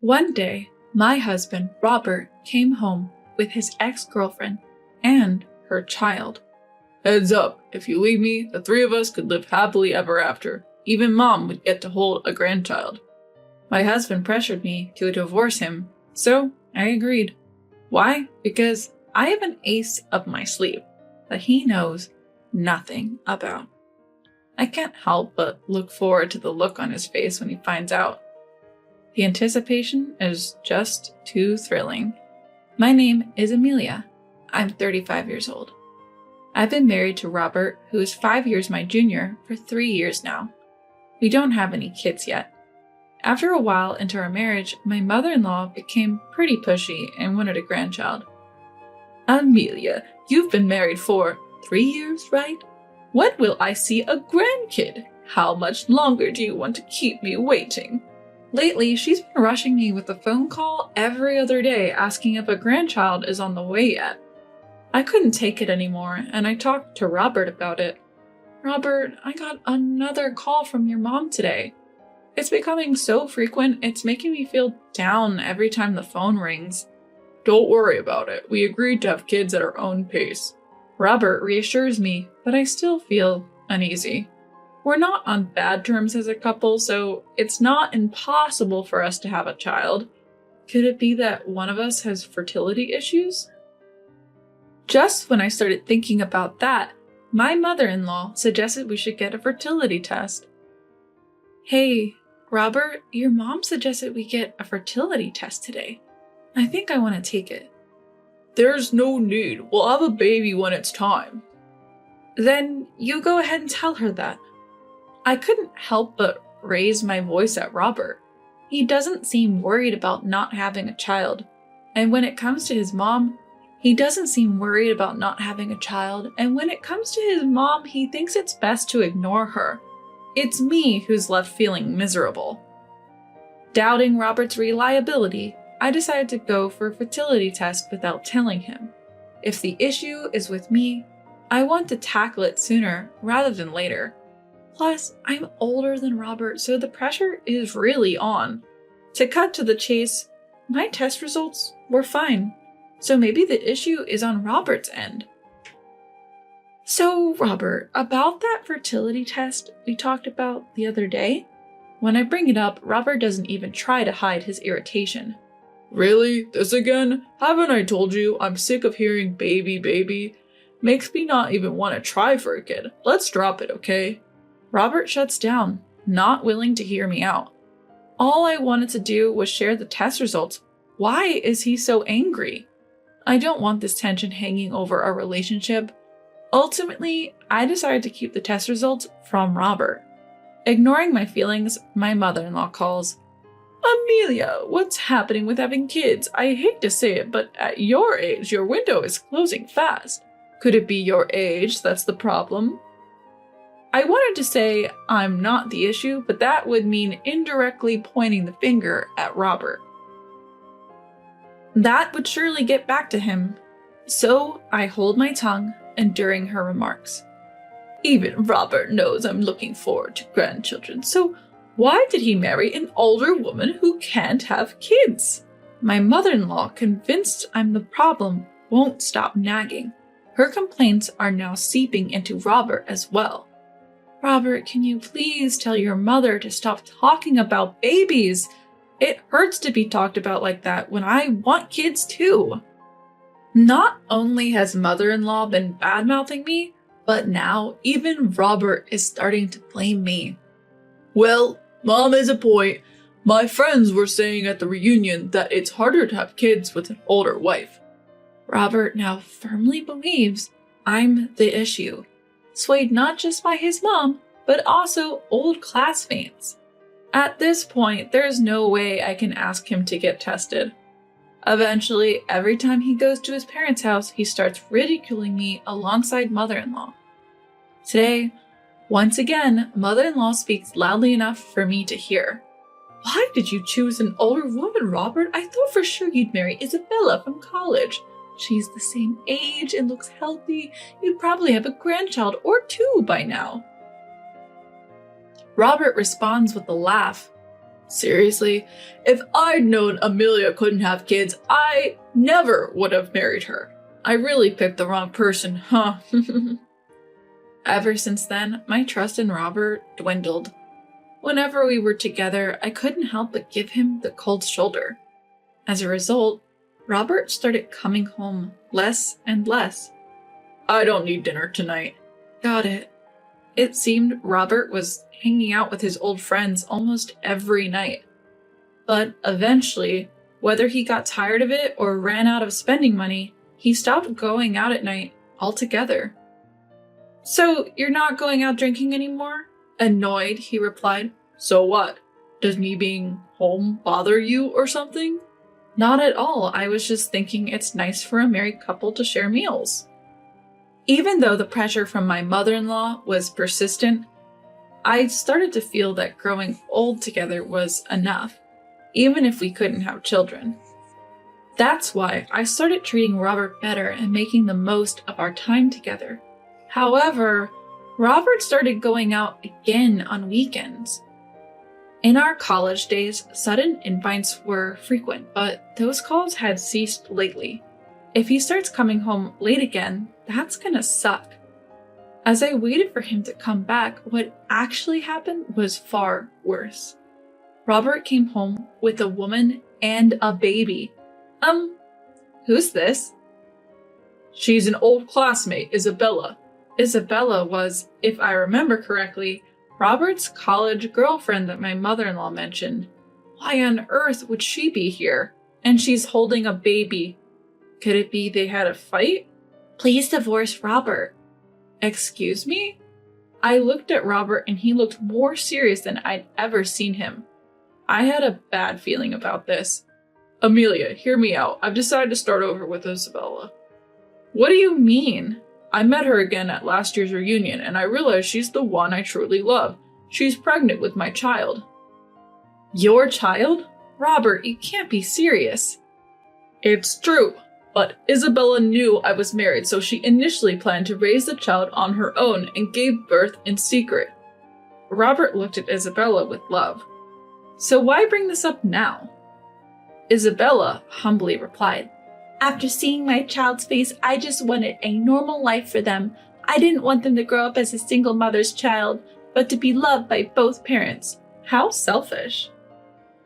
One day, my husband, Robert, came home with his ex-girlfriend and her child. Heads up, if you leave me, the three of us could live happily ever after. Even Mom would get to hold a grandchild. My husband pressured me to divorce him, so I agreed. Why? Because I have an ace up my sleeve that he knows nothing about. I can't help but look forward to the look on his face when he finds out. The anticipation is just too thrilling. My name is Amelia. I'm 35 years old. I've been married to Robert, who is 5 years my junior, for 3 years now. We don't have any kids yet. After a while into our marriage, my mother-in-law became pretty pushy and wanted a grandchild. Amelia, you've been married for 3 years, right? When will I see a grandkid? How much longer do you want to keep me waiting? Lately, she's been rushing me with a phone call every other day asking if a grandchild is on the way yet. I couldn't take it anymore, and I talked to Robert about it. Robert, I got another call from your mom today. It's becoming so frequent, it's making me feel down every time the phone rings. Don't worry about it. We agreed to have kids at our own pace. Robert reassures me, but I still feel uneasy. We're not on bad terms as a couple, so it's not impossible for us to have a child. Could it be that one of us has fertility issues? Just when I started thinking about that, my mother-in-law suggested we should get a fertility test. Hey, Robert, your mom suggested we get a fertility test today. I think I want to take it. There's no need. We'll have a baby when it's time. Then you go ahead and tell her that. I couldn't help but raise my voice at Robert. He doesn't seem worried about not having a child. And when it comes to his mom, he doesn't seem worried about not having a child. And when it comes to his mom, he thinks it's best to ignore her. It's me who's left feeling miserable. Doubting Robert's reliability, I decided to go for a fertility test without telling him. If the issue is with me, I want to tackle it sooner rather than later. Plus, I'm older than Robert, so the pressure is really on. To cut to the chase, my test results were fine, so maybe the issue is on Robert's end. So, Robert, about that fertility test we talked about the other day? When I bring it up, Robert doesn't even try to hide his irritation. Really? This again? Haven't I told you I'm sick of hearing baby, baby? Makes me not even want to try for a kid. Let's drop it, okay? Robert shuts down, not willing to hear me out. All I wanted to do was share the test results. Why is he so angry? I don't want this tension hanging over our relationship. Ultimately, I decided to keep the test results from Robert. Ignoring my feelings, my mother-in-law calls. Amelia, what's happening with having kids? I hate to say it, but at your age, your window is closing fast. Could it be your age that's the problem? I wanted to say I'm not the issue, but that would mean indirectly pointing the finger at Robert. That would surely get back to him. So I hold my tongue enduring her remarks. Even Robert knows I'm looking forward to grandchildren, so why did he marry an older woman who can't have kids? My mother-in-law, convinced I'm the problem, won't stop nagging. Her complaints are now seeping into Robert as well. Robert, can you please tell your mother to stop talking about babies? It hurts to be talked about like that when I want kids too. Not only has mother-in-law been bad-mouthing me, but now even Robert is starting to blame me. Well, Mom has a point. My friends were saying at the reunion that it's harder to have kids with an older wife. Robert now firmly believes I'm the issue, swayed not just by his mom, but also old classmates. At this point, there's no way I can ask him to get tested. Eventually, every time he goes to his parents' house, he starts ridiculing me alongside mother-in-law. Today, once again, mother-in-law speaks loudly enough for me to hear. Why did you choose an older woman, Robert? I thought for sure you'd marry Isabella from college. She's the same age and looks healthy. You'd probably have a grandchild or two by now. Robert responds with a laugh. Seriously, if I'd known Amelia couldn't have kids, I never would have married her. I really picked the wrong person, huh? Ever since then, my trust in Robert dwindled. Whenever we were together, I couldn't help but give him the cold shoulder. As a result, Robert started coming home less and less. I don't need dinner tonight. Got it. It seemed Robert was hanging out with his old friends almost every night. But eventually, whether he got tired of it or ran out of spending money, he stopped going out at night altogether. So, you're not going out drinking anymore? Annoyed, he replied. So what? Does me being home bother you or something? Not at all. I was just thinking it's nice for a married couple to share meals. Even though the pressure from my mother-in-law was persistent, I started to feel that growing old together was enough, even if we couldn't have children. That's why I started treating Robert better and making the most of our time together. However, Robert started going out again on weekends. In our college days, sudden invites were frequent, but those calls had ceased lately. If he starts coming home late again, that's gonna suck. As I waited for him to come back, what actually happened was far worse. Robert came home with a woman and a baby. Who's this? She's an old classmate, Isabella. Isabella was, if I remember correctly, Robert's college girlfriend that my mother-in-law mentioned. Why on earth would she be here? And she's holding a baby. Could it be they had a fight? Please divorce Robert. Excuse me? I looked at Robert and he looked more serious than I'd ever seen him. I had a bad feeling about this. Amelia, hear me out. I've decided to start over with Isabella. What do you mean? I met her again at last year's reunion, and I realized she's the one I truly love. She's pregnant with my child. Your child? Robert, you can't be serious. It's true, but Isabella knew I was married, so she initially planned to raise the child on her own and gave birth in secret. Robert looked at Isabella with love. So why bring this up now? Isabella humbly replied, After seeing my child's face, I just wanted a normal life for them. I didn't want them to grow up as a single mother's child, but to be loved by both parents. How selfish.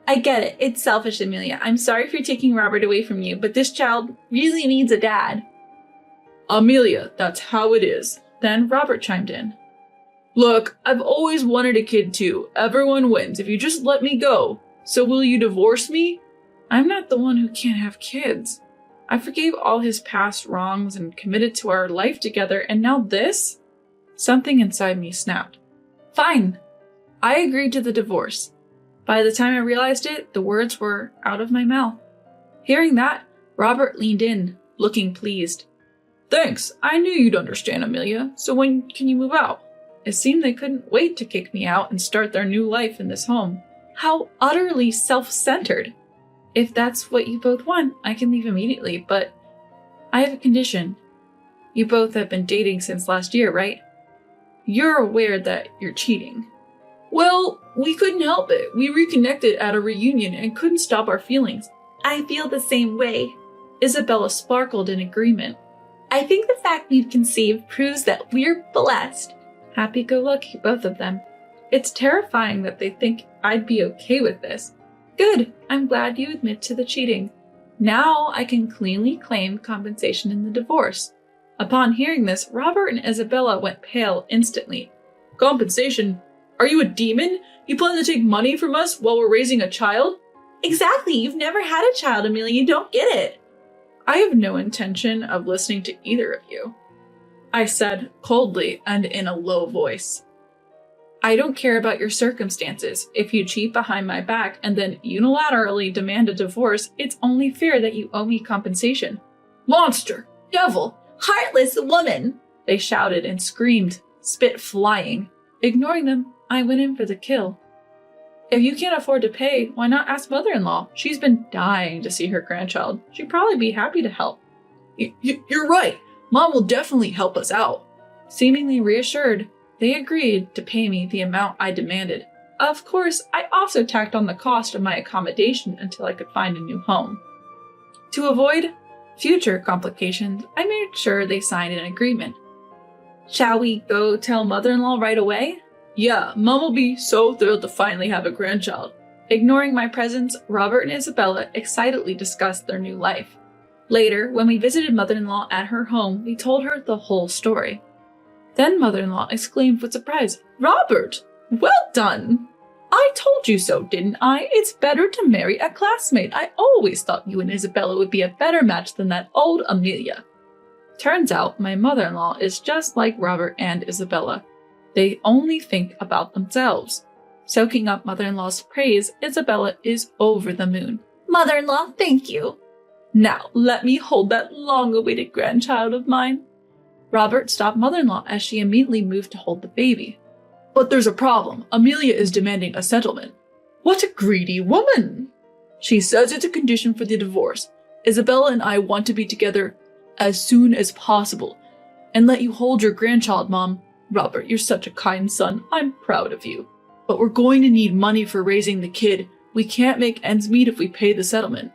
I get it. It's selfish, Amelia. I'm sorry for taking Robert away from you, but this child really needs a dad. Amelia, that's how it is. Then Robert chimed in. Look, I've always wanted a kid too. Everyone wins if you just let me go. So will you divorce me? I'm not the one who can't have kids. I forgave all his past wrongs and committed to our life together, and now this? Something inside me snapped. Fine. I agreed to the divorce. By the time I realized it, the words were out of my mouth. Hearing that, Robert leaned in, looking pleased. Thanks. I knew you'd understand, Amelia. So when can you move out? It seemed they couldn't wait to kick me out and start their new life in this home. How utterly self-centered. If that's what you both want, I can leave immediately, but I have a condition. You both have been dating since last year, right? You're aware that you're cheating. Well, we couldn't help it. We reconnected at a reunion and couldn't stop our feelings. I feel the same way. Isabella sparkled in agreement. I think the fact we've conceived proves that we're blessed. Happy-go-lucky, both of them. It's terrifying that they think I'd be okay with this. Good. I'm glad you admit to the cheating. Now I can cleanly claim compensation in the divorce. Upon hearing this, Robert and Isabella went pale instantly. Compensation? Are you a demon? You plan to take money from us while we're raising a child? Exactly. You've never had a child, Amelia. You don't get it. I have no intention of listening to either of you, I said coldly and in a low voice. I don't care about your circumstances. If you cheat behind my back and then unilaterally demand a divorce, it's only fair that you owe me compensation. Monster! Devil! Heartless woman! They shouted and screamed, spit flying. Ignoring them, I went in for the kill. If you can't afford to pay, why not ask mother-in-law? She's been dying to see her grandchild. She'd probably be happy to help. You're right. Mom will definitely help us out. Seemingly reassured, they agreed to pay me the amount I demanded. Of course, I also tacked on the cost of my accommodation until I could find a new home. To avoid future complications, I made sure they signed an agreement. Shall we go tell mother-in-law right away? Yeah, Mom will be so thrilled to finally have a grandchild. Ignoring my presence, Robert and Isabella excitedly discussed their new life. Later, when we visited mother-in-law at her home, we told her the whole story. Then mother-in-law exclaimed with surprise, Robert, well done! I told you so, didn't I? It's better to marry a classmate. I always thought you and Isabella would be a better match than that old Amelia. Turns out my mother-in-law is just like Robert and Isabella. They only think about themselves. Soaking up mother-in-law's praise, Isabella is over the moon. Mother-in-law, thank you. Now, let me hold that long-awaited grandchild of mine. Robert stopped mother-in-law as she immediately moved to hold the baby. But there's a problem. Amelia is demanding a settlement. What a greedy woman! She says it's a condition for the divorce. Isabella and I want to be together as soon as possible and let you hold your grandchild, Mom. Robert, you're such a kind son. I'm proud of you. But we're going to need money for raising the kid. We can't make ends meet if we pay the settlement.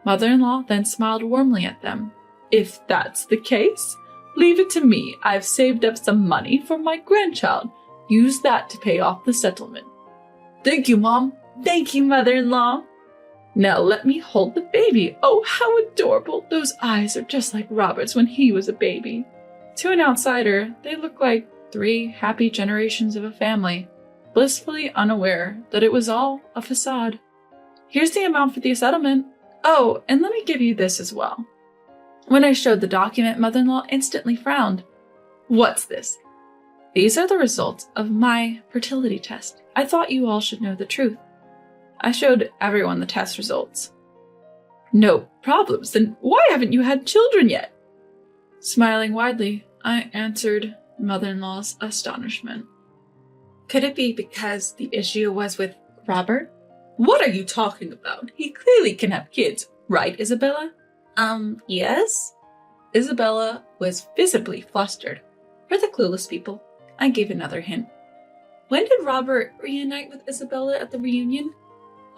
Mother-in-law then smiled warmly at them. If that's the case, leave it to me. I've saved up some money for my grandchild. Use that to pay off the settlement. Thank you, Mom. Thank you, Mother-in-law. Now let me hold the baby. Oh, how adorable. Those eyes are just like Robert's when he was a baby. To an outsider, they look like 3 happy generations of a family, blissfully unaware that it was all a facade. Here's the amount for the settlement. Oh, and let me give you this as well. When I showed the document, mother-in-law instantly frowned. What's this? These are the results of my fertility test. I thought you all should know the truth. I showed everyone the test results. No problems, then why haven't you had children yet? Smiling widely, I answered mother-in-law's astonishment. Could it be because the issue was with Robert? What are you talking about? He clearly can have kids, right, Isabella? Yes? Isabella was visibly flustered. For the clueless people, I gave another hint. When did Robert reunite with Isabella at the reunion?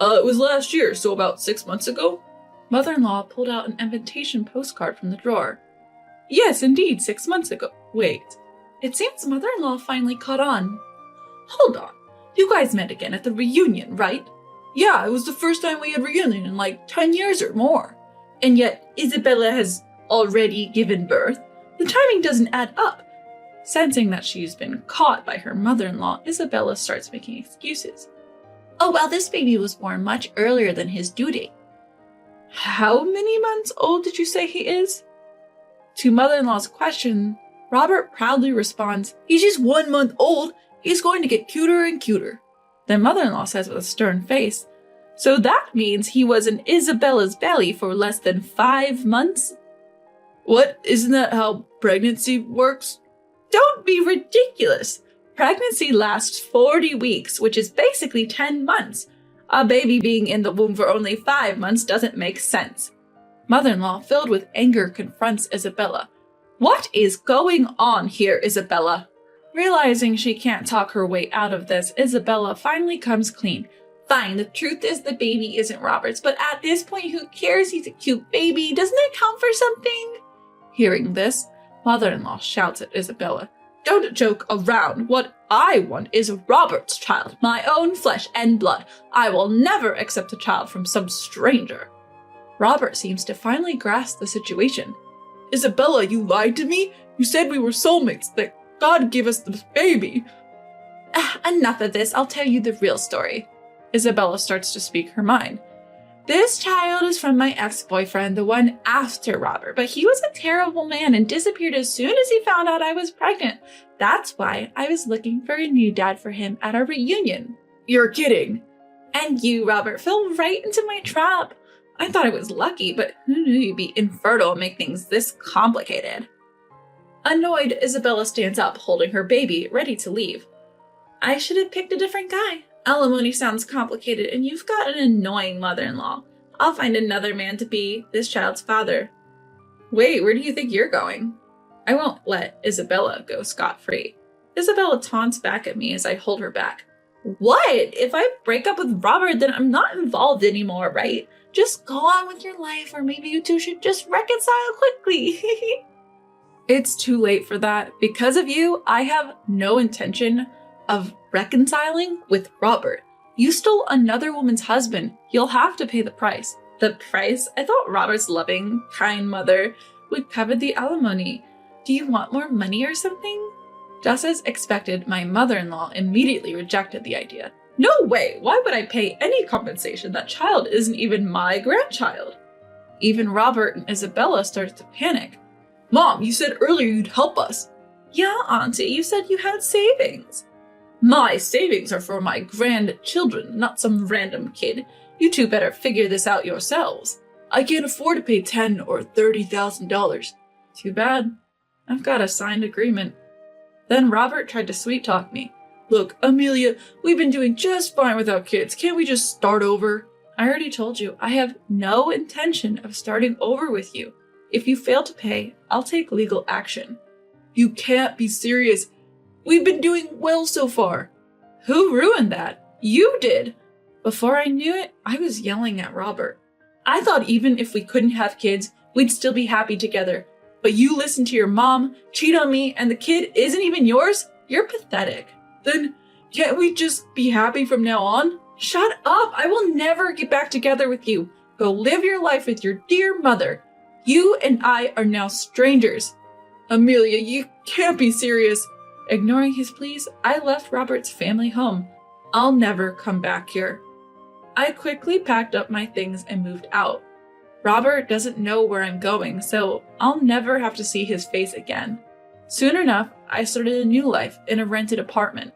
It was last year, so about 6 months ago. Mother-in-law pulled out an invitation postcard from the drawer. Yes, indeed, 6 months ago. Wait. It seems mother-in-law finally caught on. Hold on. You guys met again at the reunion, right? Yeah, it was the first time we had reunion in like 10 years or more. And yet, Isabella has already given birth. The timing doesn't add up. Sensing that she's been caught by her mother-in-law, Isabella starts making excuses. Oh, well, this baby was born much earlier than his due date. How many months old did you say he is? To mother-in-law's question, Robert proudly responds, He's just 1 month old. He's going to get cuter and cuter. Then mother-in-law says with a stern face, So that means he was in Isabella's belly for less than 5 months? What? Isn't that how pregnancy works? Don't be ridiculous. Pregnancy lasts 40 weeks, which is basically 10 months. A baby being in the womb for only 5 months doesn't make sense. Mother-in-law, filled with anger, confronts Isabella. What is going on here, Isabella? Realizing she can't talk her way out of this, Isabella finally comes clean. Fine, the truth is the baby isn't Robert's, but at this point, who cares? He's a cute baby. Doesn't that count for something? Hearing this, mother-in-law shouts at Isabella. Don't joke around. What I want is Robert's child, my own flesh and blood. I will never accept a child from some stranger. Robert seems to finally grasp the situation. Isabella, you lied to me? You said we were soulmates, that God gave us this baby. Enough of this. I'll tell you the real story. Isabella starts to speak her mind. This child is from my ex-boyfriend, the one after Robert, but he was a terrible man and disappeared as soon as he found out I was pregnant. That's why I was looking for a new dad for him at our reunion. You're kidding. And you, Robert, fell right into my trap. I thought I was lucky, but who knew you'd be infertile and make things this complicated? Annoyed, Isabella stands up, holding her baby, ready to leave. I should have picked a different guy. Alimony sounds complicated, and you've got an annoying mother-in-law. I'll find another man to be this child's father. Wait, where do you think you're going? I won't let Isabella go scot-free. Isabella taunts back at me as I hold her back. What? If I break up with Robert, then I'm not involved anymore, right? Just go on with your life, or maybe you two should just reconcile quickly. It's too late for that. Because of you, I have no intention of reconciling with Robert. You stole another woman's husband. You'll have to pay the price. The price? I thought Robert's loving, kind mother would cover the alimony. Do you want more money or something? Just as expected, my mother-in-law immediately rejected the idea. No way! Why would I pay any compensation? That child isn't even my grandchild. Even Robert and Isabella started to panic. Mom, you said earlier you'd help us. Yeah, Auntie, you said you had savings. My savings are for my grandchildren, not some random kid. You two better figure this out yourselves. I can't afford to pay $10,000 or $30,000. Too bad. I've got a signed agreement. Then Robert tried to sweet-talk me. Look, Amelia, we've been doing just fine without kids. Can't we just start over? I already told you, I have no intention of starting over with you. If you fail to pay, I'll take legal action. You can't be serious. We've been doing well so far. Who ruined that? You did. Before I knew it, I was yelling at Robert. I thought even if we couldn't have kids, we'd still be happy together. But you listen to your mom, cheat on me, and the kid isn't even yours? You're pathetic. Then can't we just be happy from now on? Shut up! I will never get back together with you. Go live your life with your dear mother. You and I are now strangers. Amelia, you can't be serious. Ignoring his pleas, I left Robert's family home. I'll never come back here. I quickly packed up my things and moved out. Robert doesn't know where I'm going, so I'll never have to see his face again. Soon enough, I started a new life in a rented apartment.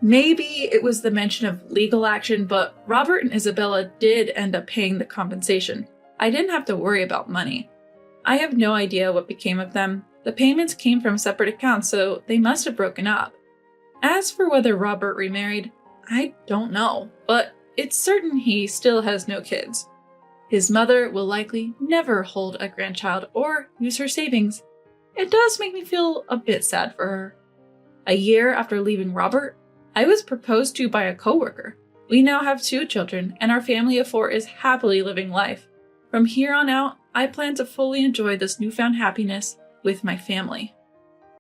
Maybe it was the mention of legal action, but Robert and Isabella did end up paying the compensation. I didn't have to worry about money. I have no idea what became of them. The payments came from separate accounts, so they must have broken up. As for whether Robert remarried, I don't know, but it's certain he still has no kids. His mother will likely never hold a grandchild or use her savings. It does make me feel a bit sad for her. A year after leaving Robert, I was proposed to by a coworker. We now have 2 children, and our family of 4 is happily living life. From here on out, I plan to fully enjoy this newfound happiness with my family.